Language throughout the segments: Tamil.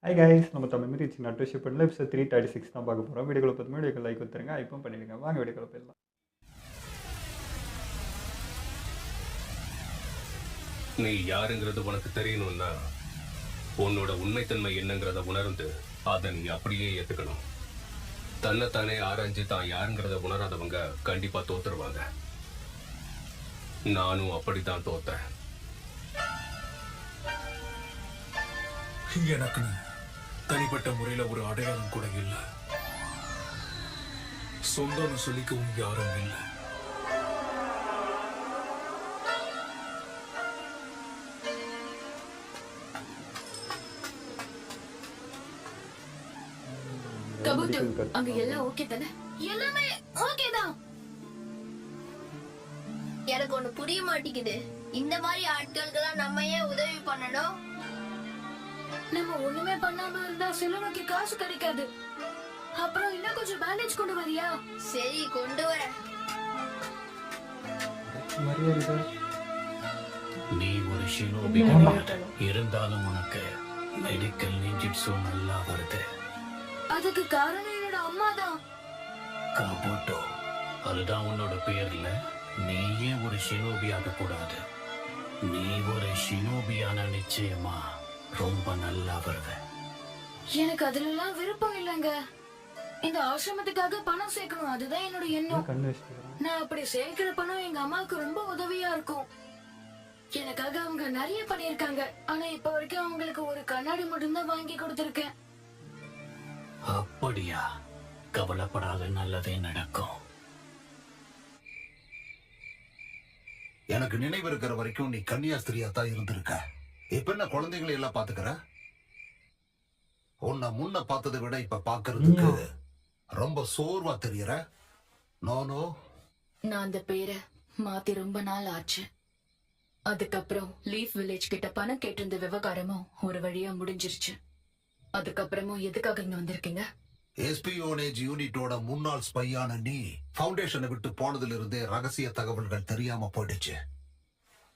ஹாய் கைஸ், நம்ம தமிழ் மீறி சின்ன அட்வர்ஷிப் பண்ணல எபிசோட் 336 தான் பார்க்க போகிறோம். வீடியோக்குள்ள பார்த்து வீடியோக்கு லைக் கொடுத்துருங்க, இப்போ பண்ணிடுங்க. வாங்க வீடியோக்குள்ள போயிடலாம். நீ யாருங்கிறது உனக்கு தெரியணும்னா உன்னோட உண்மைத்தன்மை என்னங்கிறத உணர்ந்து அதை நீ அப்படியே ஏத்துக்கணும். தன்னைத்தானே ஆராய்ஞ்சு தான் யாருங்கிறத உணராதவங்க கண்டிப்பா தோத்துருவாங்க. நானும் அப்படித்தான் தோத்தேன். எனக்கு தனிப்பட்ட முறையில ஒரு அடையாளம் கூட இல்ல. சொந்தம்னு சொல்லிக்கவும் யாரும் இல்ல. கபூத்து, அங்க எல்லாம் ஓகே தானே? எல்லாமே ஓகே தான். எனக்கு ஒண்ணு புரிய மாட்டேங்குது. இந்த மாதிரி ஆட்களுக்கெல்லாம் நம்ம ஏன் உதவி பண்ணணும்? நம்ம ஒண்ணுமே பண்ணாம இருந்தா செல்வனுக்கு காசு கிடைக்காது. அப்புறம் இன்னும் கொஞ்சம் பேண்டேஜ் கொண்டு வரியா? சரி, கொண்டு வரேன். நீ ஒரு ஷினோபி கிடையாது. இருந்தாலும் உனக்கு மெடிக்கல் நிஞ்சிட்ஸு நல்லா வருது. அதுக்கு காரணம் என்னோட அம்மா தான். காபோட்டோ, அதுதான் உன்னோட பேர்ல. நீ ஏன் ஒரு ஷினோபி ஆக கூடாது? நீ ஒரு ஷினோபியான நிச்சயமா ரொம்ப நல்லா வருவ. எனக்கு அதுல எல்லாம் விருப்பம் இல்லைங்க. இந்த ஆசிரமத்துக்காக பணம் சேர்க்கணும், அதுதான் என்னோட எண்ணம். நான் அப்படி சேர்க்கிற பணம் எங்க அம்மாவுக்கு ரொம்ப உதவியா இருக்கும். எனக்காக அவங்க நிறைய பண்ணிருக்காங்க. ஆனா இப்ப வரைக்கும் அவங்களுக்கு ஒரு கண்ணாடி மட்டும்தான் வாங்கி கொடுத்திருக்கேன். அப்படியா? கவலைப்படாத, நல்லதே நடக்கும். எனக்கு நினைவு இருக்கிற வரைக்கும் நீ கன்னியாஸ்திரியா தான் இருந்திருக்க. இப்ப என்ன குழந்தைகளை எல்லாம் பாத்துக்கிற? உன்னை முன்ன பார்த்ததை விட இப்ப பாக்குறதுக்கு ரொம்ப சோர்வா தெரியற. நோனோ, நான் அந்த பேரை மாத்தி ரொம்ப நாள் ஆச்சு. அதுக்கப்புறம் லீஃப் வில்லேஜ் கிட்ட பணம் கேட்டிருந்த விவகாரமும் ஒரு வழியா முடிஞ்சிருச்சு. அதுக்கப்புறமும் எதுக்காக இங்க வந்திருக்கீங்க? எஸ்பியோனேஜ் யூனிட்டோட முன்னாள் ஸ்பையான நீ ஃபவுண்டேஷனை விட்டு போனதுல இருந்தே ரகசிய தகவல்கள் தெரியாம போயிடுச்சு.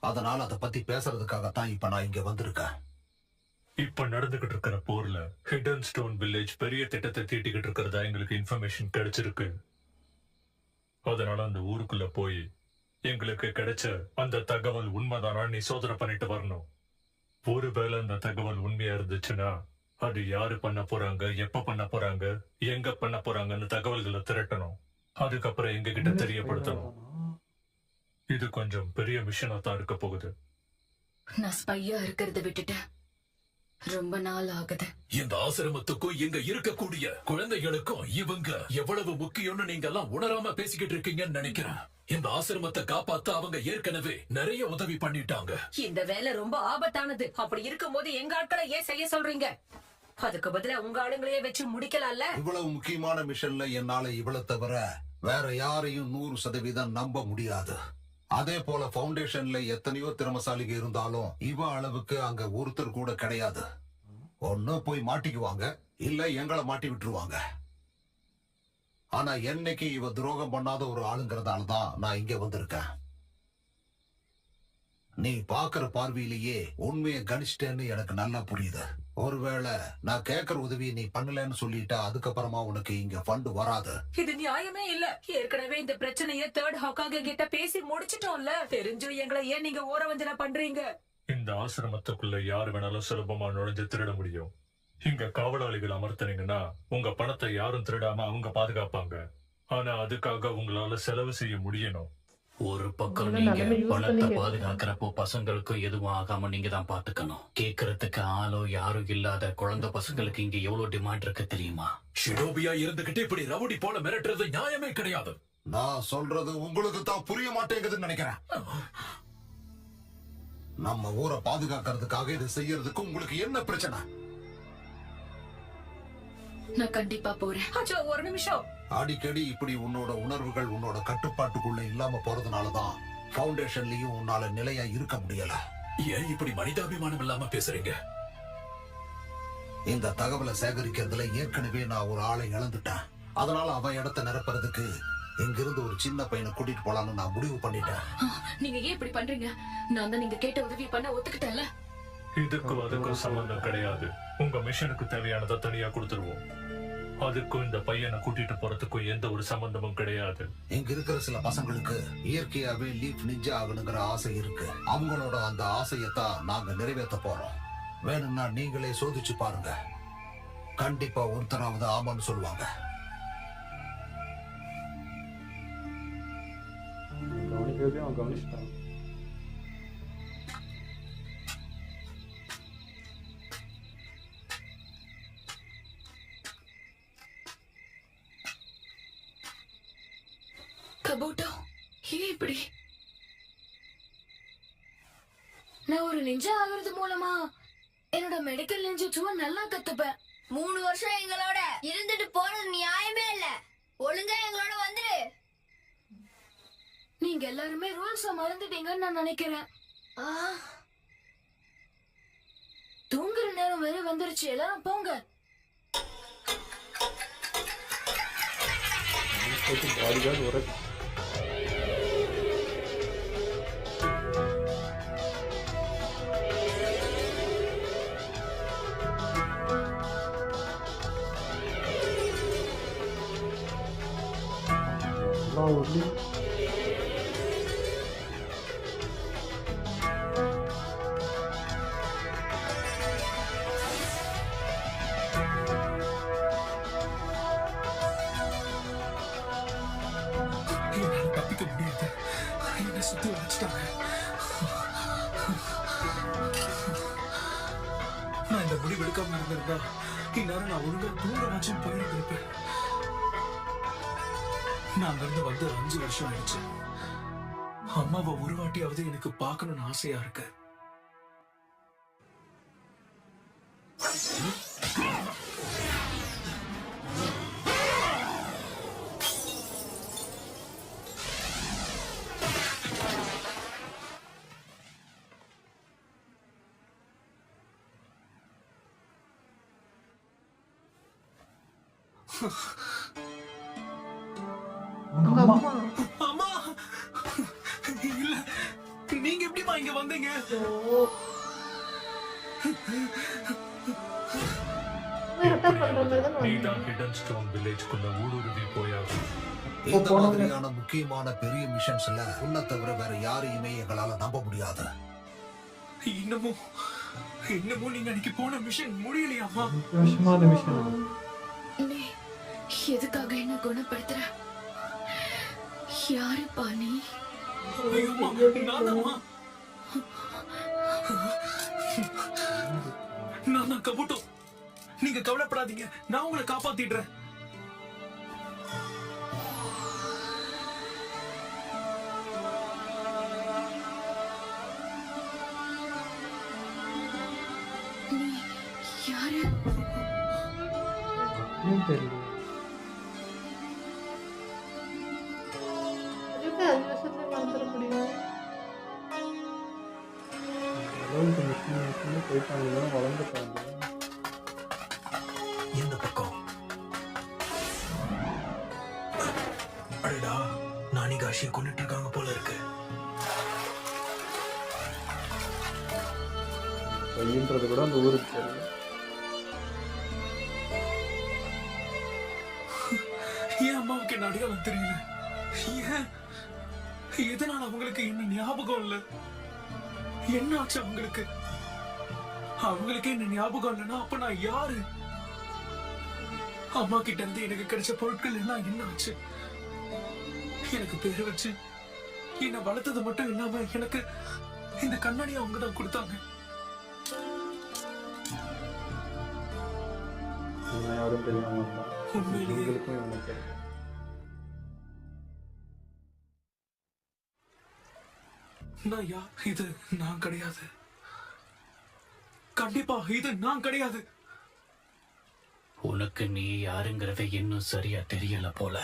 அதனால அதை பத்தி பேசுறதுக்காகத்தான் இப்ப நான் இங்க வந்திருக்கேன். இப்ப நடந்துகிட்டு இருக்கிற போர்ல ஹிடன் ஸ்டோன் வில்லேஜ் பெரிய திட்டத்தை தீட்டிக்கிட்டு இருக்கிறதா எங்களுக்கு இன்ஃபர்மேஷன் கிடைச்சிருக்கு. அதனால அந்த ஊருக்குள்ள போய் எங்களுக்கு கிடைச்ச அந்த தகவல் உண்மைதானா நீ சோதனை பண்ணிட்டு வரணும். ஒருவேளை அந்த தகவல் உண்மையா இருந்துச்சுன்னா அது யாரு பண்ண போறாங்க, எப்ப பண்ண போறாங்க, எங்க பண்ண போறாங்கன்னு தகவல்களை திரட்டணும். அதுக்கப்புறம் எங்க கிட்ட தெரியப்படுத்தணும். இது கொஞ்சம் பெரிய மிஷனா தான் இருக்க போகுது. நான் ஸ்பையா இருக்கிறத விட்டுட்டேன். ரொம்ப நாள் ஆகுது. இந்த ஆசிரமத்துக்கும் இங்க இருக்கக்கூடிய குழந்தைகளுக்கும் இவங்க எவ்வளவு முக்கியம்னு நீங்க எல்லாம் உணராம பேசிக்கிட்டு இருக்கீங்கன்னு நினைக்கிறேன். இந்த ஆசிரமத்தை காப்பாத்த அவங்க ஏற்கனவே நிறைய உதவி பண்ணிட்டாங்க. இந்த வேலை ரொம்ப ஆபத்தானது. அப்படி இருக்கும் போது எங்க ஆட்களை ஏன் செய்ய சொல்றீங்க? அதுக்கு பதிலா உங்க ஆளுங்களையே வச்சு முடிக்கலாம்ல. இவ்வளவு முக்கியமான மிஷன்ல என்னால இவ்வளவு தவிர வேற யாரையும் 100% நம்ப முடியாது. அதே போல ஃபவுண்டேஷன்ல எத்தனையோ திறமசாலிகள் இருந்தாலும் இவ அளவுக்கு அங்க ஒருத்தர் கூட கிடையாது. ஒண்ணு போய் மாட்டிக்குவாங்க, இல்ல எங்களை மாட்டி விட்டுருவாங்க. ஆனா என்னைக்கு இவ துரோகம் பண்ணாத ஒரு ஆளுங்கிறதால தான் நான் இங்க வந்திருக்கேன். நீ பாக்குற பார்வையிலேயே உண்மையை கணிச்சிட்டேன்னு எனக்கு நல்லா புரியுது. ஒருவேளை நான் கேட்கற உதவியை நீ பண்ணலன்னு சொல்லிட்டா அதுக்கப்புறமா உனக்கு இங்க ஃபண்ட் வராது. இது நியாயமே இல்ல. ஏற்கனவே இந்த பிரச்சனைய தேர்ட் ஹாக்காக கிட்ட பேசி முடிச்சிட்டோம்ல. தெரிஞ்சும் எங்களை ஏன் நீங்க ஓரவஞ்சனை பண்றீங்க? இந்த ஆசிரமத்துக்குள்ள யார் வேணாலும் சுலபமா நுழைஞ்சு திருட முடியும். இங்க காவலாளிகள் அமர்த்தினீங்கன்னா உங்க பணத்தை யாரும் திருடாம அவங்க பாதுகாப்பாங்க. ஆனா அதுக்காக உங்களால செலவு செய்ய முடியணும். ஒரு பக்கம் நீங்க பணத்தை பாதுகாக்கிறப்போ பசங்களுக்கும் எதுவும் ஆகாம நீங்க தான் பாத்துக்கணும். கேக்குறதுக்கு ஆளோ யாரும் இல்லாத குழந்தை பசங்களுக்கு இங்க எவ்வளவு டிமாண்ட் இருக்கு தெரியுமா? ஷினோபியா இருந்துகிட்டு இப்படி ரவுடி போல மிரட்டுறது நியாயமே கிடையாது. நான் சொல்றது உங்களுக்கு தான் புரிய மாட்டேங்குதுன்னு நினைக்கிறேன். நம்ம ஊரை பாதுகாக்கிறதுக்காக இது செய்யறதுக்கு உங்களுக்கு என்ன பிரச்சனை? நான் கண்டிப்பா போறேன். அச்சோ, ஒரு நிமிஷம். அடிக்கடி இப்படி உன்னோட உணர்வுகள் உன்னோட கட்டுப்பாட்டுக்குள்ள இல்லாம போறதுனாலதான் ஃபவுண்டேஷன்லயும் உன்னால நிலையா இருக்க முடியல. ஏன் இப்படி மனிதாபிமானம் இல்லாம பேசுறீங்க? இந்த தகவலை சேகரிக்கிறதுல ஏற்கனவே நான் ஒரு ஆளை இழந்துட்டேன். அதனால அவன் இடத்தை நிரப்புறதுக்கு இங்கிருந்து ஒரு சின்ன பையனை கூட்டிட்டு போலான்னு நான் முடிவு பண்ணிட்டேன். நீங்க ஏன் இப்படி பண்றீங்க? நான் தான் நீங்க கேட்ட உதவி பண்ண ஒத்துக்கிட்டேன்ல. இதுக்கும் அதுக்கும் சம்பந்தம் கிடையாது. உங்க மிஷனுக்கு தேவையானதை தனியா கொடுத்துருவோம். அதுக்கும் இந்த பையனை கூட்டிட்டு போறதுக்கும் எந்த ஒரு சம்பந்தமும் கிடையாது. இங்க இருக்கிற சில பசங்களுக்கு இயற்கையாவே லீஃப் நிஞ்சா ஆகணுங்கிற ஆசை இருக்கு. அவங்களோட அந்த ஆசையத்தான் நாங்க நிறைவேற்ற போறோம். வேணும்னா நீங்களே சோதிச்சு பாருங்க. கண்டிப்பா ஒருத்தராவது ஆமான்னு சொல்லுவாங்க. கவனிக்கிறதே அவன் கவனிச்சிட்டான். கபூட்டோ, ஏன் இப்படி? நான் ஒரு நிஞ்சா ஆகுறது மூலமா என்னோட மெடிக்கல் நிஞ்சுச்சுவ நல்லா கத்துப்பேன். 3 வருஷம் எங்களோட இருந்துட்டு போறது நியாயமே இல்ல. ஒழுங்கா எங்களோட வந்துரு. நீங்க எல்லாருமே ரூல்ஸ மறந்துட்டீங்கன்னு நான் நினைக்கிறேன். தூங்குற நேரம் வேற வந்துருச்சு. எல்லாரும் போங்க. பாடிகார்டு ஒரு ஊர்லி தப்பிக்க முடியாது. என்ன சுத்தி வச்சுட்டாங்க. நான் இந்த முடிவு எடுக்காம இருந்திருந்தா இந்நேரம் நான் ஒழுங்கா தூங்க வச்சும் போயிருந்திருப்பேன். நான் அங்கிருந்து வந்து 5 வருஷம் ஆயிடுச்சு. அம்மாவை ஒரு வாட்டியாவது எனக்கு பார்க்கணும்னு ஆசையா இருக்கு. அம்மா இல்ல, நீங்க எப்படிமா இங்க வந்தீங்க? நீதான் ஹிடன் ஸ்டோன் வில்லேஜ்க்குள்ள ஊடுருவி போயாகும். இந்த மாதிரியான முக்கியமான பெரிய மிஷன்ஸ்ல உன்னை தவிர வேற யாரையுமே எங்களால நம்ப முடியாது. இன்னமும் நீங்க அன்னைக்கு போன மிஷன் முடியலையாமா? வருஷமான மிஷன். நீ எதுக்காக என்ன குணப்படுத்துற? யாருப்பா நீ? நான் கபூட்டோ. நீங்க கவலைப்படாதீங்க, நான் உங்களை காப்பாத்திடுறேன். நீ யாரு? தெரியல. போயிட்டாங்க, வளர்ந்துட்டாங்க. இந்த பக்கம் அடடா, நானிகாஷியை கொண்டுட்டு இருக்காங்க போல இருக்கு. பையன்றது கூட அந்த ஊருக்கு தெரியல. ஏன் அம்மாவுக்கு என்ன அடையாளம் தெரியல? ஏன் எதனால அவங்களுக்கு என்ன ஞாபகம் இல்ல? என்ன ஆச்சு அவங்களுக்கு? அவங்களுக்கு என்ன ஞாபகம் இல்லைன்னா அப்ப நான் யாரு? அம்மா கிட்ட இருந்து எனக்கு கிடைச்ச பொருட்கள் எல்லாம் என்ன ஆச்சு? எனக்கு பேரு வச்சு என்ன வளர்த்தது மட்டும் இல்லாம எனக்கு இந்த கண்ணாடியை அவங்க தான் கொடுத்தாங்க. யாரும் தெரியாம உண்மையிலேயே இது நான் கிடையாது. கண்டிப்பா இது நான் கிடையாது. உனக்கு நீ யாருங்கிறத இன்னும் சரியா தெரியல போல.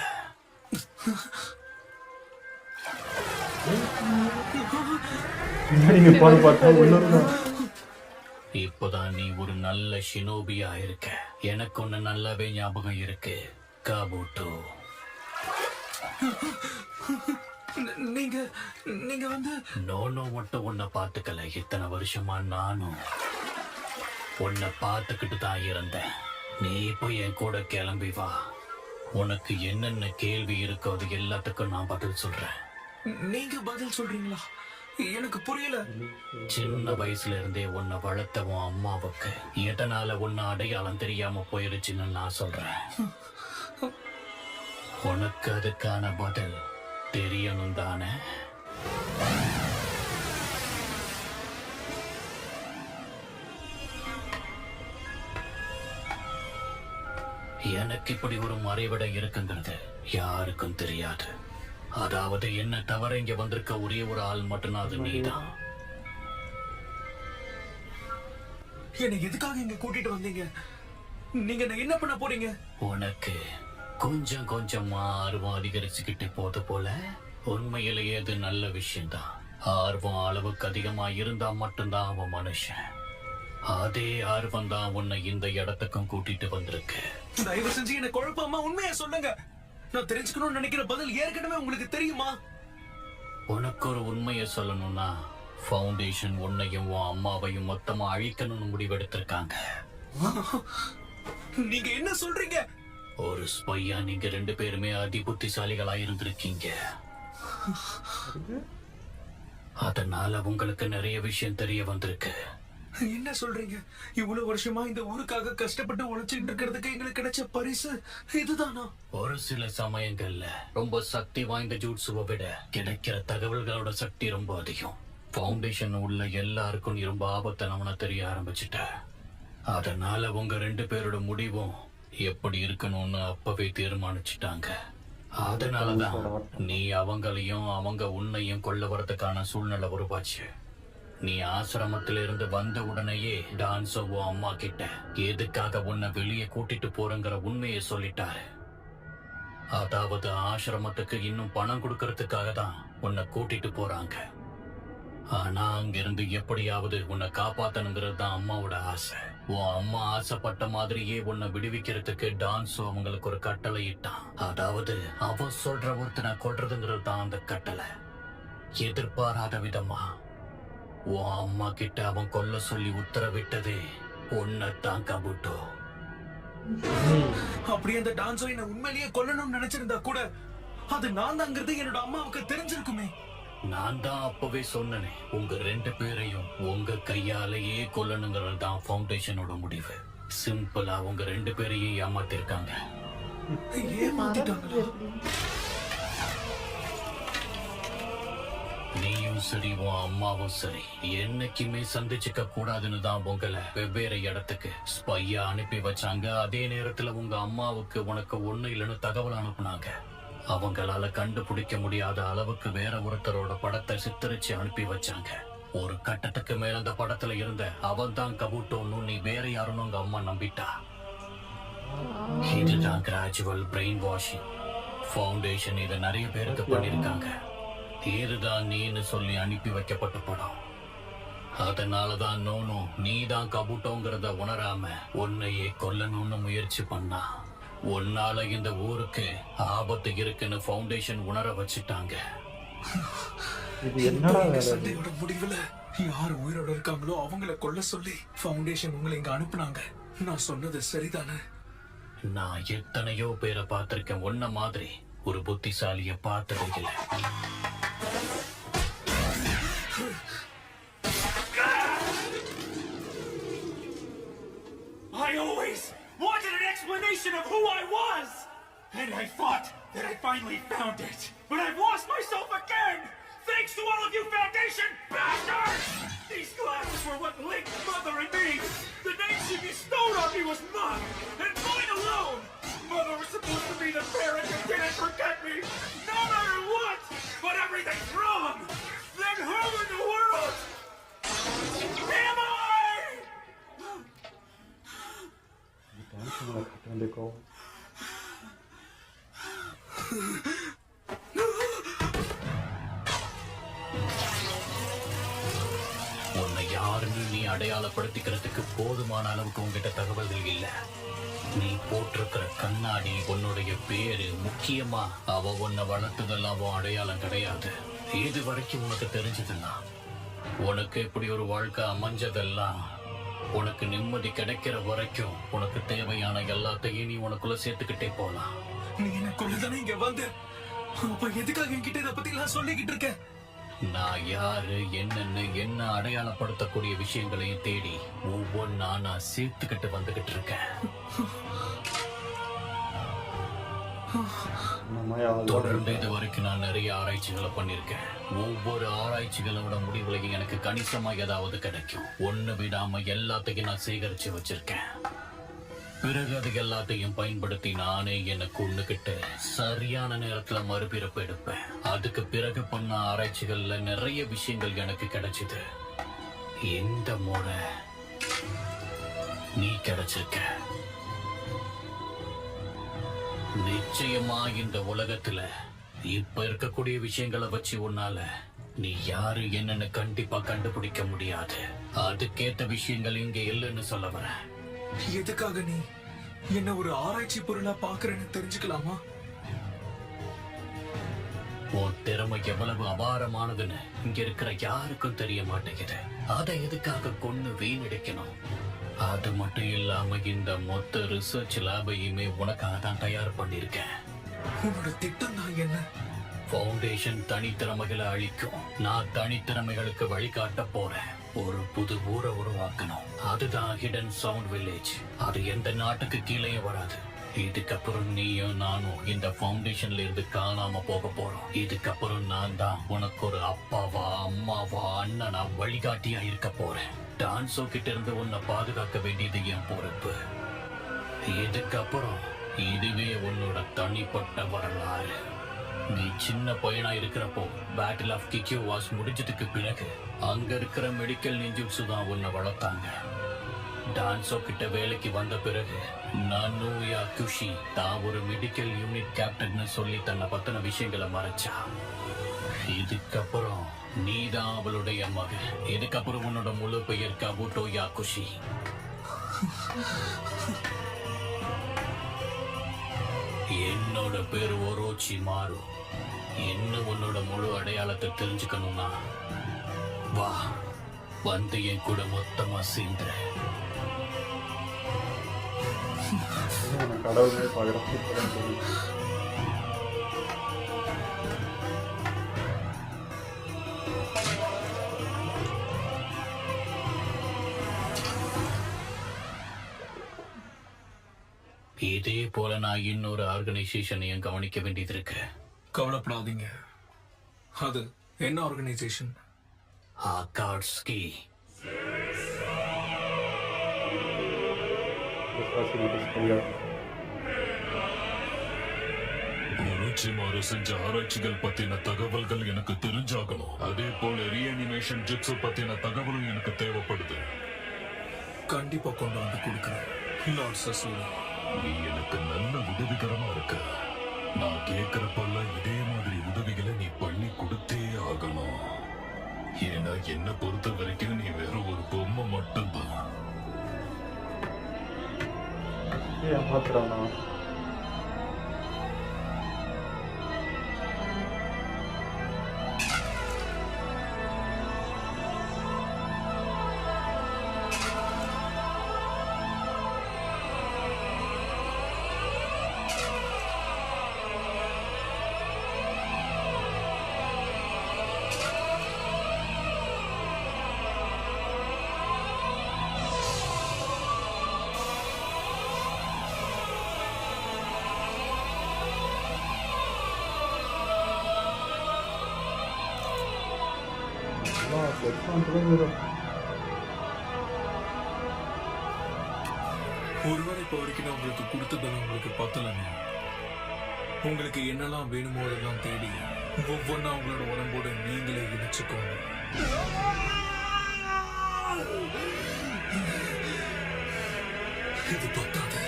இப்போதான் நீ ஒரு நல்ல ஷினோபியா இருக்க. எனக்கு ஒண்ணு நல்லாவே ஞாபகம் இருக்கு, காபூட்டோ. நீங்க வந்து நோனோ மட்டும் உன்னை பார்த்துக்கல. இத்தனை வருஷமா நானும் உன்னை பார்த்துக்கிட்டு தான் இருந்தேன். நீ இப்போ என் கூட கிளம்பி வா. உனக்கு என்னென்ன கேள்வி இருக்கோ அது எல்லாத்துக்கும் நான் பதில் சொல்றேன். நீங்க பதில் சொல்றீங்களா? எனக்கு புரியல. சின்ன வயசுல இருந்தே உன்னை வளர்த்த உன் அம்மாவுக்கு எதனால உன்னை அடையாளம் தெரியாம போயிருச்சுன்னு நான் சொல்றேன். உனக்கு அதுக்கான பதில் தெரியணும் தானே? எனக்கு இப்படி ஒரு மறைவிடம் இருக்குங்கிறது யாருக்கும் தெரியாது. அதாவது என்ன தவிர இங்க வந்திருக்க ஒரே ஒரு ஆள் மட்டும்தான், அது நீதான். என்னை எதுக்காக இங்க கூட்டிட்டு வந்தீங்க? நீங்க என்ன பண்ண போறீங்க? உனக்கு கொஞ்சம் கொஞ்சமா ஆர்வம் அதிகரிச்சுக்கிட்டு போது போல. உண்மையிலேயே அது நல்ல விஷயம்தான். ஆர்வம் அளவுக்கு அதிகமா இருந்தா மட்டும்தான் அவன் மனுஷன். அதே ஆர்வம் தான் உன்னை இந்த இடத்துக்கும் கூட்டிட்டு வந்திருக்கு. தயவு செஞ்சு என்ன குழப்பமா உண்மையா சொல்லுங்க. நான் தெரிஞ்சுக்கணும்னு நினைக்கிற பதில் ஏற்கனவே உங்களுக்கு தெரியுமா? உனக்கு ஒரு உண்மையை சொல்லணும்னா, ஃபவுண்டேஷன் உன்னையும் உன் அம்மாவையும் மொத்தமா அழிக்கணும்னு முடிவெடுத்திருக்காங்க. நீங்க என்ன சொல்றீங்க? ஒரு ஸ்பையா நீங்க 2 பேருமே அதி புத்திசாலிகளா இருந்திருக்கீங்க. அதனால உங்களுக்கு நிறைய விஷயம் தெரிய வந்திருக்கு. என்ன சொல்றீங்க? இவ்வளவு வருஷமா இந்த ஊருக்காக கஷ்டப்பட்டு உழைச்சிட்டு இருக்கிறதுக்கு எங்களுக்கு கிடைச்ச பரிசு இதுதானா? ஒரு சில சமயங்கள்ல ரொம்ப சக்தி வாய்ந்த ஜூட்ஸுவை விட கிடைக்கிற தகவல்களோட சக்தி ரொம்ப அதிகம். ஃபவுண்டேஷன் உள்ள எல்லாருக்கும் நீ ரொம்ப ஆபத்தானவனா தெரிய ஆரம்பிச்சுட்ட. அதனால உங்க 2 பேரோட முடிவும் எப்படி இருக்கணும்னு அப்பவே தீர்மானிச்சுட்டாங்க. அதனாலதான் நீ அவங்களையும் அவங்க உன்னையும் கொல்ல வரதுக்கான சூழ்நிலை உருவாச்சு. நீ ஆசிரமத்திலிருந்து வந்த உடனேயே டான்சோவோ அம்மா கிட்ட எதுக்காக உன்னை வெளியே கூட்டிட்டு போறங்கிற உண்மையை சொல்லிட்டாரு. அதாவது ஆசிரமத்துக்கு இன்னும் பணம் கொடுக்கறதுக்காக தான் உன்னை கூட்டிட்டு போறாங்க. ஆனா அங்கிருந்து எப்படியாவது உன்னை காப்பாத்தணுங்கிறது தான் அம்மாவோட ஆசை. உன் அம்மா ஆசைப்பட்ட மாதிரியே உன்னை விடுவிக்கிறதுக்கு டான்சோ அவங்களுக்கு ஒரு கட்டளை இட்டான். அதாவது அவ சொல்ற ஒருத்தனை கொல்றதுங்கிறது தான் அந்த கட்டளை. எதிர்பாராத விதமா உன் அம்மா கிட்ட அவன் கொல்ல சொல்லி உத்தரவிட்டதே உன்னைத்தான் கபுட்டோ. அப்படி அந்த டான்சோ என்ன உண்மையிலேயே கொல்லணும்னு நினைச்சிருந்தா கூட அது நான் தாங்கிறது என்னோட அம்மாவுக்கு தெரிஞ்சிருக்குமே. நான் தான் அப்பவே சொன்னேனே, உங்க 2 பேரையும் உங்க கையாலேயே கொல்லணுங்கிறது தான் ஃபவுண்டேஷனோட முடிவு. சிம்பிளா உங்க 2 பேரையும் ஏமாத்திருக்காங்க. ஏமாத்திட்டாங்களா? நீயும் சரி உன் அம்மாவும் சரி என்னைக்குமே சந்திச்சுக்க கூடாதுன்னு தான் உங்களை வெவ்வேறு இடத்துக்கு ஸ்பையா அனுப்பி வச்சாங்க. அதே நேரத்துல உங்க அம்மாவுக்கு உனக்கு ஒண்ணு இல்லைன்னு தகவல் அனுப்புனாங்க. அவங்களால கண்டுபிடிக்க முடியாத அளவுக்கு வேற ஒருத்தரோட படத்தை சித்தரிச்சு அனுப்பி வச்சாங்க. ஒரு கட்டத்துக்கு மேல அந்த படத்துல இருந்த அவன் தான் கபூட்டோன்னு நீ வேற யாருன்னு உங்க அம்மா நம்பிட்டா. இதுதான் கிராஜுவல் பிரெயின் வாஷிங். ஃபவுண்டேஷன் இதை நிறைய பேருக்கு பண்ணிருக்காங்க. இதுதான் நீன்னு சொல்லி அனுப்பி வைக்கப்பட்ட படம். அதனாலதான் நோனோ நீதான் கபூட்டோங்கிறத உணராம உன்னையே கொல்லணும்னு முயற்சி பண்ணா. உன்னால இந்த ஊருக்கு ஆபத்து இருக்குன்னு ஃபவுண்டேஷன் உணர வச்சுட்டாங்க. சண்டையோட முடிவுல யார் உயிரோட இருக்காங்களோ அவங்கள கொல்ல சொல்லி ஃபவுண்டேஷன் உங்களை இங்க அனுப்புனாங்க. நான் சொன்னது சரிதானே? நான் எத்தனையோ பேரை பார்த்திருக்கேன். உன்ன மாதிரி ஒரு புத்திசாலிய பார்த்ததே இல்லை. I always wanted an explanation of who I was! And I thought that I finally found it. But I've lost myself again! Thanks to all of you Foundation bastards! These glasses were what linked Mother and me! The name she bestowed on me was Mom! And mine alone! Mother was supposed to be the parent who didn't forget me! No matter what! But everything's wrong! Then who in the world am I? உன்னை யாருன்னு நீ அடையாளப்படுத்திக்கிறதுக்கு போதுமான அளவுக்கு உங்ககிட்ட தகவல்கள் இல்ல. நீ போட்டிருக்கிற கண்ணாடி, உன்னுடைய பேரு, முக்கியமா அவ உன்னை வளர்த்ததெல்லாம் உன் அடையாளம் கிடையாது. இது வரைக்கும் உனக்கு தெரிஞ்சதெல்லாம், உனக்கு இப்படி ஒரு வாழ்க்கை அமைஞ்சதெல்லாம் உனக்கு நிம்மதி கிடைக்கிற வரைக்கும் உனக்கு தேவையான எல்லாத்தையும் நீ உனக்குள்ள சேர்த்துக்கிட்டே போலாம். நீ எனக்குள்ளதானே இங்க வந்து, அப்ப எதுக்காக என்கிட்ட இதை பத்தி எல்லாம் சொல்லிக்கிட்டு இருக்க? நான் யாரு என்னன்னு என்ன அடையாளப்படுத்தக்கூடிய விஷயங்களையும் தேடி ஒவ்வொன்னா நான் சேர்த்துக்கிட்டு வந்துகிட்டு இருக்கேன். தொடர்ந்து இது வரைக்கும் நான் நிறைய ஆராய்ச்சிகளை பண்ணிருக்கேன். ஒவ்வொரு ஆராய்ச்சிகளோட முடிவுலையும் எனக்கு கணிசமா ஏதாவது கிடைக்கும். ஒண்ணு விடாம எல்லாத்தையும் நான் சேகரிச்சு வச்சிருக்கேன். பிறகு அது எல்லாத்தையும் பயன்படுத்தி நானே எனக்கு ஒண்ணுகிட்டு சரியான நேரத்துல மறுபிறப்பு எடுப்பேன். அதுக்கு பிறகு பண்ண ஆராய்ச்சிகள்ல நிறைய விஷயங்கள் எனக்கு கிடைச்சது. இந்த முறை நீ கிடைச்சிருக்க. நிச்சயமா இந்த உலகத்துல இப்ப இருக்கக்கூடிய விஷயங்களை வச்சு உன்னால நீ யாரு என்னன்னு கண்டிப்பா கண்டுபிடிக்க முடியாது. அதுக்கேத்த விஷயங்கள் இங்க இல்லைன்னு சொல்ல வரேன். எதுக்காக நீ என்ன ஒரு ஆராய்ச்சி பொருளா பாக்குறேன்னு தெரிஞ்சுக்கலாமா? உன் திறமை எவ்வளவு அபாரமானதுன்னு இங்க இருக்கிற யாருக்கும் தெரிய மாட்டேங்குது. அதை எதுக்காக கொன்னு வீணடிக்கணும்? அது மட்டும் இல்லாம இந்த மொத்த ரிசர்ச் லேபையுமே உனக்காக தான் தயார் பண்ணிருக்கேன். உன்னோட திட்டம் தான் என்ன? ஃபவுண்டேஷன் தனித்திறமைகளை அழிக்கும். நான் தனித்திறமைகளுக்கு வழிகாட்ட போறேன். ஒரு புது ஊரை உருவாக்கணும். அதுதான் ஹிடன் சவுண்ட் வில்லேஜ். அது எந்த நாட்டுக்கு கீழே வராது. இதுக்கப்புறம் நீயும் நானும் இந்த ஃபவுண்டேஷன்ல இருந்து காணாம போக போறோம். இதுக்கப்புறம் நான் தான் உனக்கு ஒரு அப்பாவா அம்மாவா அண்ணனா வழிகாட்டியா இருக்க போறேன். டான்சோ கிட்ட இருந்து உன்னை பாதுகாக்க வேண்டியது என் பொறுப்பு. இதுக்கப்புறம் இதுவே உன்னோட தனிப்பட்ட வரலாறு. நீ சின்ன பையனா இருக்கிறப்போ பேட்டில் ஆஃப் கிக்யூ வாஸ் முடிஞ்சதுக்கு பிறகு அங்க இருக்கிற மெடிக்கல் நிஞ்சுட்சு தான் உன்னை வளர்த்தாங்க. டான்சோ கிட்ட வேலைக்கு வந்த பிறகு நானூயா குஷி தான் ஒரு மெடிக்கல் யூனிட் கேப்டன் சொல்லி தன்னை பத்தின விஷயங்களை மறைச்சா. இதுக்கப்புறம் நீதான் அவளுடைய மகன். இதுக்கப்புறம் உன்னோட முழு பெயர் கபுட்டோ யாகுஷி. என்னோட பேர் ஒரோச்சி மாறு. இன்னும் உன்னோட முழு அடையாளத்தை தெரிஞ்சுக்கணும்னா வா, வந்து என் கூட மொத்தமா சேர்ந்து. கடவுளே பார்க்குறேன். இதே போல நான் இன்னொரு ஆர்கனைசேஷனையும் கவனிக்க வேண்டியது இருக்கு. கவலைப்படாதீங்க. அது என்ன ஆர்கனைசேஷன்? ஆகாட்ஸ்கி. ஒரோச்சிமாரு செஞ்ச ஆராய்ச்சிகள் பத்தின தகவல்கள் எனக்கு தெரிஞ்சாகணும். அதே போல ரீஅனிமேஷன் ஜிட்ஸு பத்தின தகவலும் எனக்கு தேவைப்படுது. கண்டிப்பா கொண்டு வந்து கொடுக்குறேன் லார்ட் சசூரி. நீ எனக்கு நல்ல உதவிகரமா இருக்க. நான் கேட்கிறப்பெல்லாம் இதே மாதிரி உதவிகளை நீ பண்ணி கொடுத்தே ஆகணும். ஏன்னா என்ன பொறுத்த வரைக்கும் நீ வேற ஒரு பொம்மை மட்டும்தான். ஏமாத்துறானா? ஒருவேளை இப்போ வரைக்கும் நான் உங்களுக்கு கொடுத்ததெல்லாம் உங்களுக்கு பத்தலைங்க. உங்களுக்கு என்னெல்லாம் வேணுமோ அதெல்லாம் தேடி ஒவ்வொன்றா உங்களோட உடம்போட நீங்களே இணைச்சுக்கோங்க. இது பத்தாது,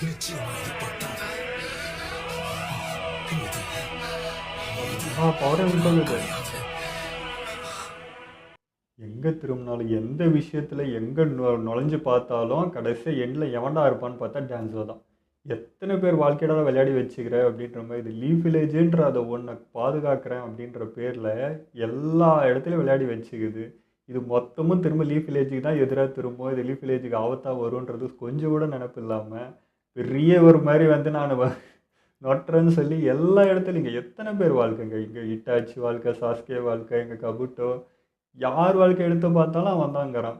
நிச்சயமா இது பத்தாது. எங்கே திரும்பினாலும் எந்த விஷயத்தில் எங்கே நுழைஞ்சு பார்த்தாலும் கடைசி எண்டில் எவன்டா இருப்பான்னு பார்த்தா டான்ஸோ தான். எத்தனை பேர் வாழ்க்கையோட தான் விளையாடி வச்சுக்கிற அப்படின்ற மாதிரி இது லீஃப் வில்லேஜுன்ற அதை ஒன்றை பாதுகாக்கிறேன் அப்படின்ற பேரில் எல்லா இடத்துலையும் விளையாடி வச்சுக்குது. இது மொத்தமும் திரும்ப லீஃப் வில்லேஜுக்கு தான் எதிராக திரும்பும், இது லீஃப் வில்லேஜுக்கு ஆபத்தாக வரும்ன்றது கொஞ்சம் கூட நினப்பு இல்லாமல் பெரிய ஒரு மாதிரி வந்து நான் நொட்டுறேன்னு சொல்லி எல்லா இடத்துலையும் இங்கே எத்தனை பேர் வாழ்க்கைங்க, இங்கே இட்டாச்சி வாழ்க்கை, சாஸ்கே வாழ்க்கை, இங்கே கபுட்டோ, யார் வாழ்க்கை எடுத்து பார்த்தாலும் அவன் தாங்கிறான்.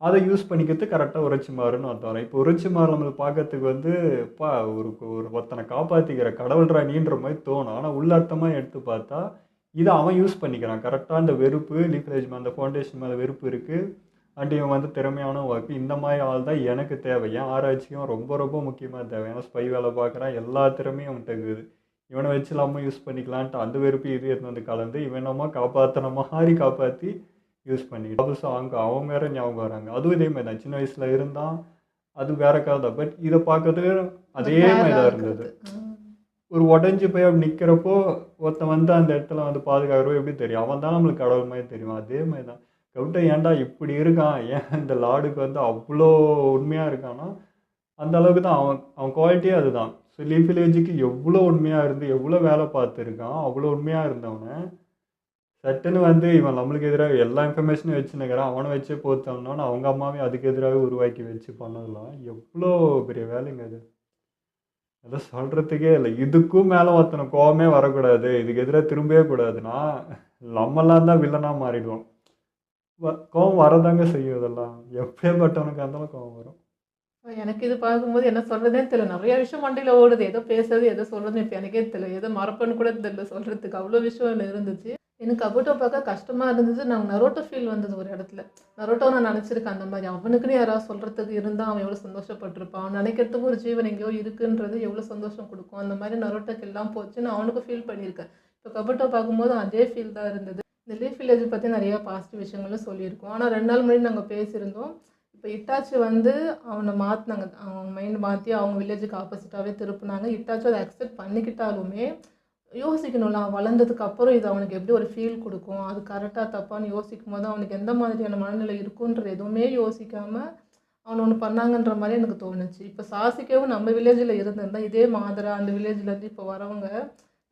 அதை யூஸ் பண்ணிக்கிறது கரெக்டாக உரைச்சிமாறுன்னு வந்தாலும். இப்போ உரைச்சிமாறு நம்மளுக்கு பார்க்கறதுக்கு வந்து பா ஒரு ஒரு ஒருத்தனை காப்பாற்றிக்கிற கடவுள்ரா நீன்ற மாதிரி தோணும். ஆனால் உள்ளர்த்தமாக எடுத்து பார்த்தா இதை அவன் யூஸ் பண்ணிக்கிறான். கரெக்டாக அந்த வெறுப்பு லீஃப் வில்லேஜ் மேலே, அந்த ஃபவுண்டேஷன் மேலே வெறுப்பு இருக்குது. அண்ட் இவன் வந்து திறமையான ஒர்க்கு, இந்த மாதிரி ஆள் தான் எனக்கு தேவை. ஏன் ஆராய்ச்சியும் ரொம்ப ரொம்ப முக்கியமாக தேவை. ஏன்னா ஸ்பை வேலை பார்க்குறான், எல்லா திறமையும் அவன்கிட்ட இருக்குது. இவனை வச்சு இல்லாமல் யூஸ் பண்ணிக்கலான்ட்டு அந்த வெறுப்பு இது எடுத்து வந்து கலந்து இவனமாக காப்பாற்றின மாதிரி காப்பாற்றி யூஸ் பண்ணிக்கிட்டு அவங்க வேற ஞாபகம் வராங்க. அதுவும் இதே மாதிரி தான், சின்ன வயசில் இருந்தான், அது வேற கதை தான். பட் இதை பார்க்கறதுக்கு அதே மாதிரி தான் இருந்தது. ஒரு உடஞ்சி போய் அப்படி நிற்கிறப்போ ஒருத்தன் வந்து அந்த இடத்துல வந்து பாதுகாக்கிறப்போ எப்படி தெரியும், அவன் தான் நம்மளுக்கு கடவுள் மாதிரி தெரியும். அதே மாதிரி தான் கவுட்டை ஏன்டா இப்படி இருக்கான், ஏன் இந்த லார்டுக்கு வந்து அவ்வளோ உண்மையாக இருக்கான்னா அந்த அளவுக்கு தான் அவன் குவாலிட்டியே அதுதான். ஸோ லீஃப் வில்லேஜுக்கு எவ்வளோ உண்மையாக இருந்து எவ்வளோ வேலை பார்த்துருக்கான், அவ்வளோ உண்மையாக இருந்தவனை சட்டுன்னு வந்து இவன் நம்மளுக்கு எதிராக எல்லா இன்ஃபர்மேஷனும் வச்சுன்னுக்கிறான், அவனை வச்சே போத்தோம்னோன்னு அவங்க அம்மாவே அதுக்கு எதிராக உருவாக்கி வச்சு பண்ணதெல்லாம் எவ்வளோ பெரிய வேலைங்க அது. அதை சொல்கிறதுக்கே இல்லை. இதுக்கும் மேலே ஒருத்தனை கோவமே வரக்கூடாது, இதுக்கு எதிராக திரும்பவே கூடாதுன்னா நம்மளாம் தான் வில்லனாக மாறிடுவோம். கோவம் வரதாங்க செய்யும். இதெல்லாம் எப்பேற்பட்டவனுக்கு இருந்தாலும் கோவம் வரும். எனக்கு இது பார்க்கும்போது என்ன சொல்கிறதே தெரியல. நிறைய விஷயம் மண்டையில் ஓடுது, ஏதோ பேசுறது எதோ சொல்கிறது இப்போ எனக்கே தெரியல, ஏதோ மறப்பன்னு கூட தெரியல சொல்கிறதுக்கு. அவ்வளோ விஷயம் இருந்துச்சு. எனக்கு கபுட்டோ பார்க்க கஷ்டமாக இருந்தது. நாங்கள் நரோட்டோ ஃபீல் வந்தது ஒரு இடத்துல. நரோட்டோ நான் நினச்சிருக்கேன் அந்த மாதிரி, அவனுக்குன்னு யாராவது சொல்கிறதுக்கு இருந்தால் அவன் எவ்வளோ சந்தோஷப்பட்டிருப்பான். அவன் நினைக்கிறதுக்கு ஒரு ஜீவன் எங்கேயோ இருக்குன்றது எவ்வளோ சந்தோஷம் கொடுக்கும். அந்த மாதிரி நரோட்டோக்கு எல்லாம் போச்சுன்னு அவனுக்கு ஃபீல் பண்ணியிருக்கேன். இப்போ கபுட்டோ பார்க்கும்போது அதே ஃபீல் தான் இருந்தது. இந்த லீஃப் வில்லேஜ் பற்றி நிறையா பாசிட்டிவ் விஷயங்களும் சொல்லியிருக்கோம். ஆனால் 2 நாள் முன்னாடி நாங்கள் பேசியிருந்தோம். இப்போ இட்டாச்சி வந்து அவனை மாற்றினாங்க, அவன் மைண்ட் மாற்றி அவங்க வில்லேஜுக்கு ஆப்போசிட்டாகவே திருப்பினாங்க. இட்டாச்சி அதை அக்செப்ட் பண்ணிக்கிட்டாலுமே யோசிக்கணும்ல, அவன் வளர்ந்ததுக்கு அப்புறம் இது அவனுக்கு எப்படி ஒரு ஃபீல் கொடுக்கும், அது கரெக்டாக தப்பான்னு யோசிக்கும் போது அவனுக்கு எந்த மாதிரியான மனநிலை இருக்குன்றது எதுவுமே யோசிக்காமல் அவனை ஒன்று பண்ணாங்கன்ற மாதிரி எனக்கு தோணுச்சு. இப்போ சாசிக்கவும் நம்ம வில்லேஜில் இருந்திருந்தால் இதே மாதிரா அந்த வில்லேஜ்லேருந்து இப்போ வரவங்க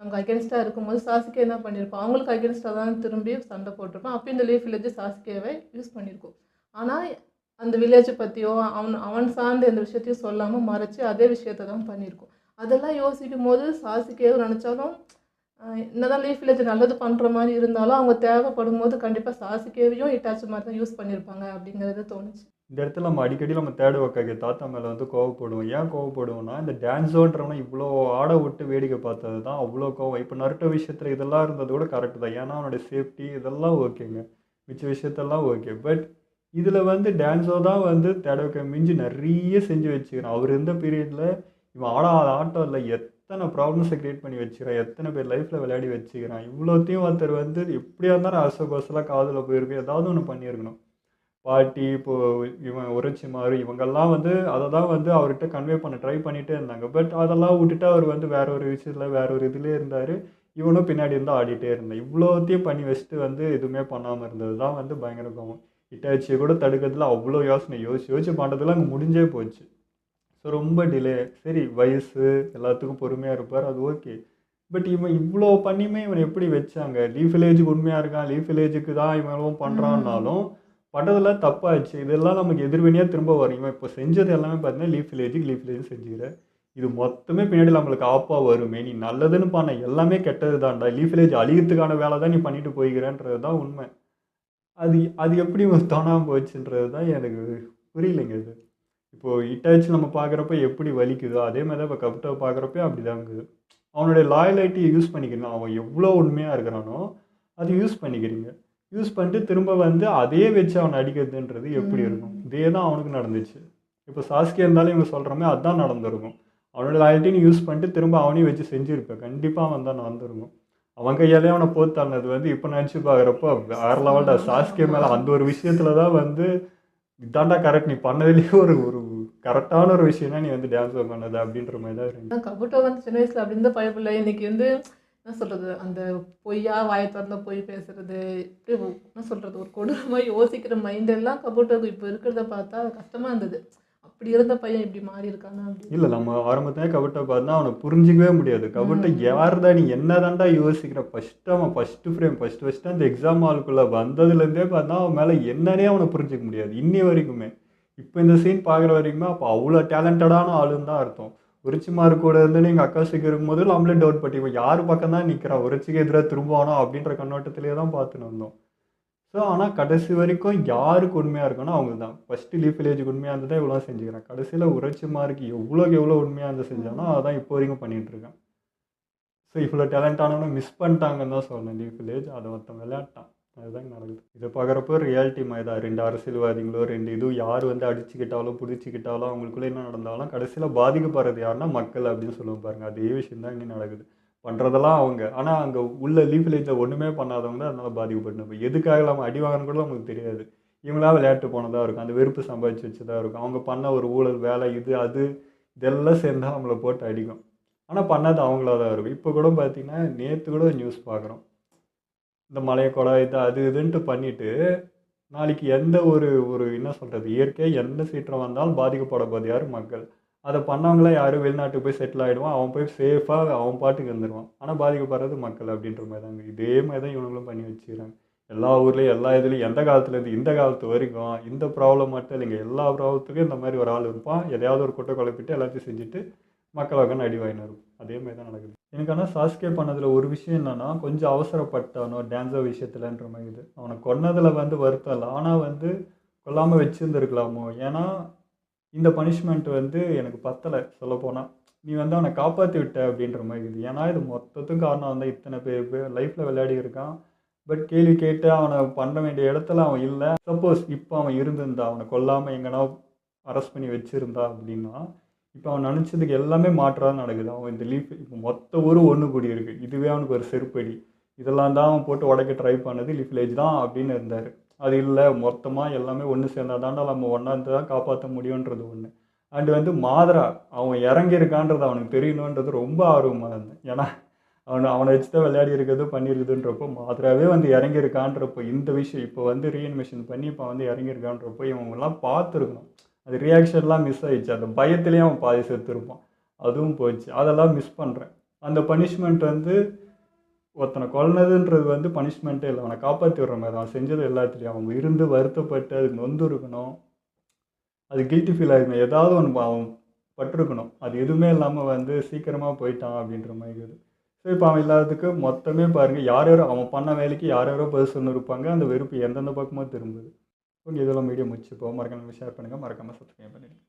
நமக்கு அகேன்ஸ்டாக இருக்கும்போது சாசிக்கே என்ன பண்ணியிருப்போம், அவங்களுக்கு அகேன்ஸ்டாக தான் திரும்பி சண்டை போட்டிருப்போம். அப்போ இந்த லீஃப் வில்லேஜ் சாசிக்கேவை யூஸ் பண்ணியிருக்கோம். ஆனால் அந்த வில்லேஜை பற்றியோ அவன் சார்ந்த எந்த விஷயத்தையும் சொல்லாமல் மறைச்சி அதே விஷயத்தை தான் பண்ணியிருக்கோம். அதெல்லாம் யோசிக்கும் போது சாசிக்கேவும் நினச்சாலும் என்னதான் லீஃப் வில்லேஜ் நல்லது பண்ணுற மாதிரி இருந்தாலும் அவங்க தேவைப்படும் போது கண்டிப்பாக சாசிக்கேவையும் இட்டாச்சி மாதிரி தான் யூஸ் பண்ணியிருப்பாங்க அப்படிங்கிறது தோணுச்சு. இந்த இடத்துல நம்ம அடிக்கடி நம்ம தேட வைக்க தாத்தா மேலே வந்து கோவப்படுவோம். ஏன் கோவப்படுவோம்னா இந்த டான்ஸோன்றவனை இவ்வளோ ஆட விட்டு வேடிக்கை பார்த்தது தான் அவ்வளோ கோவம். இப்போ நருட்டோ விஷயத்தில் இதெல்லாம் இருந்தது கூட கரெக்டு தான், ஏன்னா அவனுடைய சேஃப்டி இதெல்லாம் ஓகேங்க, மிச்ச விஷயத்தெல்லாம் ஓகே. பட் இதில் வந்து டான்ஸோ தான் வந்து தேட வைக்க மிஞ்சி நிறைய செஞ்சு வச்சுக்கிறான். அவர் இருந்த பீரியடில் இவன் ஆடாத ஆட்டம் இல்லை, எத்தனை ப்ராப்ளம்ஸை க்ரியேட் பண்ணி வச்சுக்கிறான், எத்தனை பேர் லைஃப்பில் விளையாடி வச்சுக்கிறான். இவ்வளோத்தையும் ஒருத்தர் வந்து எப்படியா இருந்தாலும் அசோகோசெல்லாம் காதில் போயிருக்கு, ஏதாவது ஒன்று பண்ணியிருக்கணும். பாட்டி இப்போது இவன் உரைச்சி மாறு இவங்கெல்லாம் வந்து அதை தான் வந்து அவர்கிட்ட கன்வே பண்ண ட்ரை பண்ணிகிட்டே இருந்தாங்க. பட் அதெல்லாம் விட்டுட்டு அவர் வந்து வேற ஒரு விஷயத்தில் வேற ஒரு இதுலேயே இருந்தார். இவனும் பின்னாடி இருந்தால் ஆடிட்டே இருந்தான். இவ்வளோத்தையும் பண்ணி வச்சுட்டு வந்து எதுவுமே பண்ணாமல் இருந்தது தான் வந்து பயங்கர கோவம். இட்டாச்சியை கூட தடுக்கிறதுல அவ்வளோ யோசிச்சு பண்ணுறதுல அங்கே முடிஞ்சே போச்சு. ஸோ ரொம்ப டிலே. சரி வயசு எல்லாத்துக்கும் பொறுமையாக இருப்பார், அது ஓகே. பட் இவன் இவ்வளோ பண்ணியுமே இவன் எப்படி வச்சாங்க? லீஃப் வில்லேஜுக்கு உண்மையாக இருக்கான், லீஃப் வில்லேஜுக்கு தான் இவன் பண்ணுறான்னாலும் பண்ணுறதுலாம் தப்பாச்சு. இதெல்லாம் நமக்கு எதிர்வினையாக திரும்ப வரும். இவன் இப்போ செஞ்சது எல்லாமே பார்த்தீங்கன்னா லீஃப் வில்லேஜ் செஞ்சுக்கிற இது மொத்தமே பின்னாடி நம்மளுக்கு ஆப்பாக வருமே. நீ நல்லதுன்னு பண்ண எல்லாமே கெட்டது தான்டா, லீஃப் வில்லேஜ் அழிகிறதுக்கான வேலை தான் நீ பண்ணிட்டு போய்க்கிறேன்றது தான் உண்மை. அது எப்படி தோணாமல் போச்சுன்றது தான் எனக்கு புரியலைங்க. இது இப்போது இட்டாச்சி நம்ம பார்க்குறப்ப எப்படி வலிக்குதோ அதே மாதிரி தான் இப்போ கப்டோ பார்க்குறப்ப அப்படி தான் இருக்குது. அவனுடைய லாயலிட்டியை யூஸ் பண்ணிக்கிறீங்க, அவன் எவ்வளோ உண்மையாக இருக்கிறானோ அதை யூஸ் பண்ணிக்கிறீங்க. யூஸ் பண்ணிட்டு திரும்ப வந்து அதே வச்சு அவனை அடிக்கிறதுன்றது எப்படி இருக்கும்? இதே தான் அவனுக்கு நடந்துச்சு. இப்போ சாஸ்கே இருந்தாலும் இவங்க சொல்கிறோமே அதுதான் நடந்திருக்கும். அவனோட லாயல்ட்டின்னு யூஸ் பண்ணிட்டு திரும்ப அவனையும் வச்சு செஞ்சுருப்பேன், கண்டிப்பாக அவன் தான் நடந்திருக்கும். அவன் கையாலே அவனை போத்தானது வந்து இப்போ நினச்சி பார்க்குறப்போ வேறு லெவல்டா. சாஸ்கே மேலே அந்த ஒரு விஷயத்தில் தான் வந்து இதாண்டா கரெக்ட், நீ பண்ணதுலேயே ஒரு கரெக்டான ஒரு விஷயம்னா நீ வந்து டான்ஸ் பண்ணது அப்படின்ற மாதிரி தான் இருக்கு. கபுட்டோ வந்து சின்ன வயசில் அப்படி இருந்த பயப்பில்லை. இன்னைக்கு வந்து என்ன சொல்கிறது, அந்த பொய்யா வாயை திறந்த பொய் பேசுறது, இப்படி என்ன சொல்கிறது, ஒரு கொடூரமாக யோசிக்கிற மைண்டெல்லாம் கபுட்டோக்கு இப்போ இருக்கிறத பார்த்தா கஷ்டமாக இருந்தது. அப்படி இருந்த பையன் இப்படி மாறி இருக்கானா அப்படி. இல்லை நம்ம ஆரம்பத்திலே கவிட்டை பார்த்தா அவனை புரிஞ்சிக்கவே முடியாது. கவிட்டை யாருடா நீ என்னதான்டா யோசிக்கிற, அவன் ஃபஸ்ட்டு அந்த எக்ஸாம் ஹாலுக்குள்ளே வந்ததுலேருந்தே பார்த்தா அவன் மேலே என்னன்னே அவனை புரிஞ்சிக்க முடியாது இன்னி வரைக்குமே. இப்போ இந்த சீன் பார்க்குற வரைக்குமே அப்போ அவ்வளோ டேலண்டடான ஆளுன்னு தான் அர்த்தம். உரிச்சிமாரு கூட இருந்து எங்கள் அக்கா சீக்கிரம் இருக்கும்போது நம்மளே டவுட் பண்ணிப்போம் யார் பக்கம் தான் நிற்கிறான், உரிச்சிக்கு எதிராக திரும்பவானோ அப்படின்ற கண்ணோட்டத்திலே தான் பார்த்துன்னு வந்தோம். ஸோ ஆனால் கடைசி வரைக்கும் யாருக்கு உண்மையாக இருக்குன்னா அவங்க தான். ஃபஸ்ட்டு லீஃப் வில்லேஜுக்கு உண்மையாக இருந்ததான் இவ்வளோ செஞ்சுக்கிறேன். கடைசியில் உரிச்சிமாருக்கு எவ்வளோக்கு எவ்வளோ உண்மையாக இருந்து செஞ்சானோ அதான் இப்போ வரைக்கும் பண்ணிகிட்ருக்கேன். ஸோ இவ்வளோ டேலண்டானவனை மிஸ் பண்ணிட்டாங்கன்னு தான் சொல்லணும் லீஃப் வில்லேஜ். அதை ஒருத்தன் விளையாட்டான், அதுதான் நடக்குது. இதை பார்க்குறப்போ ரியாலிட்டி மாதிரி தான். 2 அரசியல்வாதிகளோ 2 இதுவும் யார் வந்து அடிச்சுக்கிட்டாலோ பிடிச்சிக்கிட்டாலோ அவங்களுக்குள்ளே என்ன நடந்தாலும் கடைசியில் பாதிக்கப்படுறது யாருன்னா மக்கள் அப்படின்னு சொல்லுவோம் பாருங்கள். அதே விஷயம் தான் இங்கே நடக்குது. பண்ணுறதெல்லாம் அவங்க, ஆனால் அங்கே உள்ள லீஃப் வில்லேஜில் ஒன்றுமே பண்ணாதவங்க தான் அதனால் பாதிக்கப்பட்டு. இப்போ எதுக்காக நம்ம அடி வாங்கன்னு கூட நமக்கு தெரியாது. இவங்களா விளையாட்டு போனதாக இருக்கும், அந்த வெறுப்பு சம்பாதிச்சு வச்சதாக இருக்கும். அவங்க பண்ண ஒரு ஊழல் வேலை இது அது இதெல்லாம் சேர்ந்தால் நம்மளை போட்டு அடிக்கும். ஆனால் பண்ணது அவங்களா தான் இருக்கும். இப்போ கூட பார்த்திங்கன்னா நேற்று கூட நியூஸ் பார்க்குறோம், இந்த மலையை கொடை இது அது இதுன்ட்டு பண்ணிவிட்டு நாளைக்கு எந்த ஒரு என்ன சொல்கிறது இயற்கை எந்த சீற்றம் வந்தாலும் பாதிக்கப்பட போது யார் மக்கள். அதை பண்ணவங்கள யாரும் வெளிநாட்டுக்கு போய் செட்டில் ஆகிடுவான், அவன் போய் சேஃபாக அவன் பாட்டுக்கு வந்துடுவான். ஆனால் பாதிக்கப்படுறது மக்கள் அப்படின்ற மாதிரி தாங்க. இதே மாதிரி தான் இவங்களும் பண்ணி வச்சுக்கிறாங்க. எல்லா ஊர்லேயும் எல்லா இதுலேயும் எந்த காலத்துலேருந்து இந்த காலத்து வரைக்கும் இந்த ப்ராப்ளம் மட்டும் இல்லைங்க, எல்லா ப்ராப்ளத்துக்கும் இந்த மாதிரி ஒரு ஆள் இருப்பான். எதையாவது ஒரு குட்டை குழப்பிட்டு எல்லாத்தையும் செஞ்சுட்டு மக்கள் உட்காந்து அடி வாங்கினு இருக்கும். அதே மாதிரி தான் நடக்குது. எனக்கு ஆனால் சாஸ்கே பண்ணதில் ஒரு விஷயம் என்னென்னா கொஞ்சம் அவசரப்பட்டானோ டான்ஸோ விஷயத்துலன்ற மாதிரி இது. அவனை கொன்னதில் வந்து வருத்தம் இல்லை, ஆனால் வந்து கொல்லாமல் வச்சுருந்துருக்கலாமோ. ஏன்னா இந்த பனிஷ்மெண்ட் வந்து எனக்கு பத்தலை சொல்லப்போனால். நீ வந்து அவனை காப்பாற்றி விட்ட அப்படின்ற மாதிரி இது. ஏன்னா இது மொத்தத்துக்கும் காரணம் வந்து இத்தனை பேர் லைஃப்பில் விளையாடி இருக்கான். பட் கேள்வி கேட்டு அவனை பண்ண வேண்டிய இடத்துல அவன் இல்லை. சப்போஸ் இப்போ அவன் இருந்திருந்தா அவனை கொல்லாமல் எங்கன்னா அரெஸ்ட் பண்ணி வச்சுருந்தா அப்படின்னா இப்போ அவன் நினச்சதுக்கு எல்லாமே மாற்றாக நடக்குது. அவன் இந்த லீஃப் இப்போ மொத்த ஊரும் ஒன்று கூடி இருக்குது, இதுவே அவனுக்கு ஒரு செருப்படி. இதெல்லாம் தான் அவன் போட்டு உடைக்க ட்ரை பண்ணது லீஃப் வில்லேஜ் தான் அப்படின்னு இருந்தார். அது இல்லை, மொத்தமாக எல்லாமே ஒன்று சேர்ந்தா தாண்டா நம்ம ஒன்றா இருந்து தான் காப்பாற்ற முடியுன்றது ஒன்று. அண்டு வந்து மாதரா அவன் இறங்கியிருக்கான்றது அவனுக்கு தெரியணுன்றது ரொம்ப ஆர்வமாக இருந்தேன். ஏன்னா அவனை வச்சு தான் விளையாடி இருக்கிறது பண்ணியிருக்குதுன்றப்போ மாதராவே வந்து இறங்கியிருக்கான்றப்போ இந்த விஷயம் இப்போ வந்து ரீஅனிமேஷன் பண்ணி இப்போ வந்து இறங்கியிருக்கான்றப்போ இவங்கெல்லாம் பார்த்துருக்கணும். அது ரியாக்ஷன்லாம் மிஸ் ஆகிடுச்சு. அந்த பயத்துலேயே அவன் பாதி செத்துருப்பான், அதுவும் போச்சு. அதெல்லாம் மிஸ் பண்ணுறேன். அந்த பனிஷ்மெண்ட் வந்து ஒருத்தனை கொல்லதுன்றது வந்து பனிஷ்மெண்ட்டே இல்லை, அவனை காப்பாற்றி விடுற மாதிரி அவன் செஞ்சது எல்லாத்துலேயும் அவன் இருந்து வருத்தப்பட்டு அதுக்கு நொந்து இருக்கணும், அது கில்ட்டி ஃபீல் ஆகிருக்கணும், ஏதாவது ஒன்று அவன் பட்டிருக்கணும். அது எதுவுமே இல்லாமல் வந்து சீக்கிரமாக போயிட்டான் அப்படின்ற மாதிரி இருக்குது. ஸோ இப்போ அவன் இல்லாததுக்கு மொத்தமே பாருங்கள், யார் யாரோ அவன் பண்ண வேலைக்கு யார் யாரோ பர்சன் இருப்பாங்க. அந்த வெறுப்பு எந்தெந்த பக்கமாக திரும்புது. ஓகே, இதெல்லாம் வீடியோ முடிச்சுப்போம். மறக்காம ஷேர் பண்ணுங்கள், மறக்காமல் சப்ஸ்கிரைப் பண்ணிடுங்க.